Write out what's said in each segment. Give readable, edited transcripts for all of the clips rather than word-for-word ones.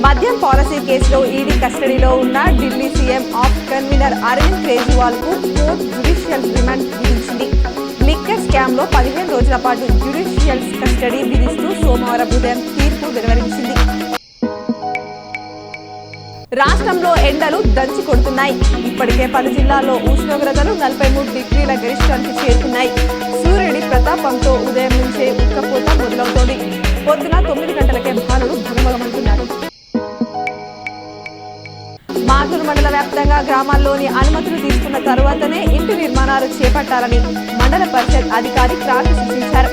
మద్యం పాలసీ కేసులో ఈడీ కస్టడీలో ఉన్న Delhi CM AAP convener Arvind Kejriwal కు కోర్టు జ్యుడిషియల్ రిమాండ్ విధించింది. లిక్కర్ స్కామ్ లో 15 రోజుల పాటు జ్యుడిషియల్ కస్టడీ విధిస్తూ సోమవారం ఉదయం తీర్పు వెలువరించింది. రాష్ట్రంలో ఎండలు దంచి కొడుతున్నాయి. ఇప్పటికే పలు జిల్లాల్లో ఉష్ణోగ్రతలు 43 డిగ్రీల గరిష్టానికి చేరుకున్నాయి. సూర్యుడి ప్రతాపంతో ఉదయం నుంచే ఉక్కపోత మొదలవుతోంది. పొద్దున 9 గంటలకే బాలుడు భగమగమంటున్నారు. మాటూరు మండల వ్యాప్తంగా గ్రామాల్లోని అనుమతులు తీసుకున్న తరువాతనే ఇంటి నిర్మాణాలు చేపట్టాలని మండల పరిషత్ అధికారి క్రాంతి సూచించారు.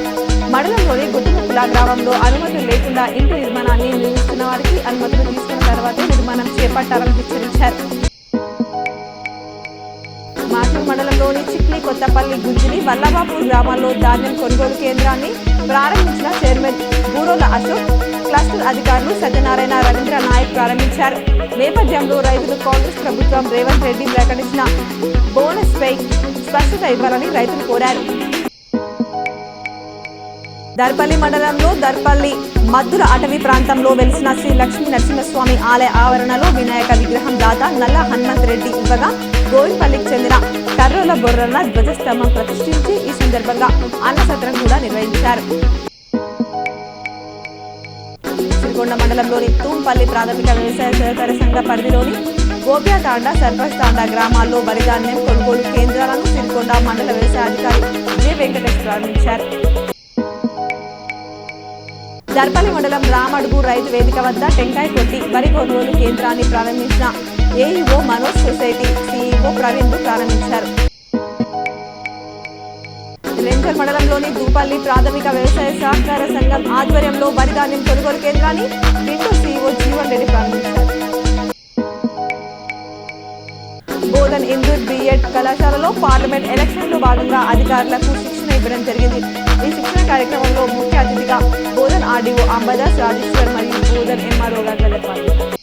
మండలంలోని గుట్టుముక్కుల గ్రామంలో అనుమతులు లేకుండా ఇంటి నిర్మాణాన్ని నిర్మిస్తున్న వారికి అనుమతులు తీసుకున్న తర్వాతే నిర్మాణం చేపట్టాలని హెచ్చరించారు. మాటూరు మండలంలోని చిక్లి, కొత్తపల్లి, గుంజిలి, వల్లభాపూర్ గ్రామాల్లో ధాన్యం కొనుగోలు కేంద్రాన్ని ప్రారంభించిన చైర్మన్ బూరోల అశోక్, క్లస్టర్ అధికారులు సత్యనారాయణ, రవీంద్ర నాయక్ ప్రారంభించారు. నేపథ్యంలో రైతులు కాంగ్రెస్ ప్రభుత్వం రేవంత్ రెడ్డి ప్రకటించిన బోనస్ పై స్పష్టత ఇవ్వాలని రైతులు కోరారు. దర్పల్లి మండలంలో దర్పల్లి మద్దుల అటవీ ప్రాంతంలో వెలిసిన శ్రీ లక్ష్మీ నరసింహస్వామి ఆలయ ఆవరణలో వినాయక విగ్రహం దాత నల్ల హనుమంత్ రెడ్డి ఇవ్వగా గోవింపల్లికి చెందిన కర్రోల బొర్రల ధ్వజస్తంభం ప్రతిష్ఠించి ఈ సందర్భంగా అన్నసత్రం కూడా నిర్వహించారు. సిరికొండ మండలంలోని తూంపల్లి ప్రాథమిక వ్యవసాయ సహకార సంఘ పరిధిలోని గోప్యాతాండ, సర్పంచ్ తాండా గ్రామాల్లో వరిధాన్యం కొనుగోలు కేంద్రాలను సిరికొండ మండల వ్యవసాయ అధికారి జె వెంకటేష్ ప్రారంభించారు. దర్పల్లి మండలం రామడుగు రైతు వేదిక వద్ద టెంకాయ కొట్టి వరి కొనుగోలు కేంద్రాన్ని ప్రారంభించిన AEO Manoj, society CEO Praveen ప్రారంభించారు. రెంజల్ మండలంలోని దూపల్లి ప్రాథమిక వ్యవసాయ సహకార సంఘం ఆధ్వర్యంలో వరిధాన్యం కొనుగోలు కేంద్రాన్ని టింటో సిఇఓ జీవన్ రెడ్డి ప్రారంభించారు. బోధన్ ఇందూర్ బిఎడ్ కళాశాలలో పార్లమెంట్ ఎలక్షన్లో భాగంగా అధికారులకు శిక్షణ ఇవ్వడం జరిగింది. ఈ శిక్షణ కార్యక్రమంలో ముఖ్య అతిథిగా బోధన్ ఆర్డీఓ అంబదాస్ రాజేశ్వర్ మరియు బోధన్ ఎంఆర్ఓ గారు పాల్గొన్నారు.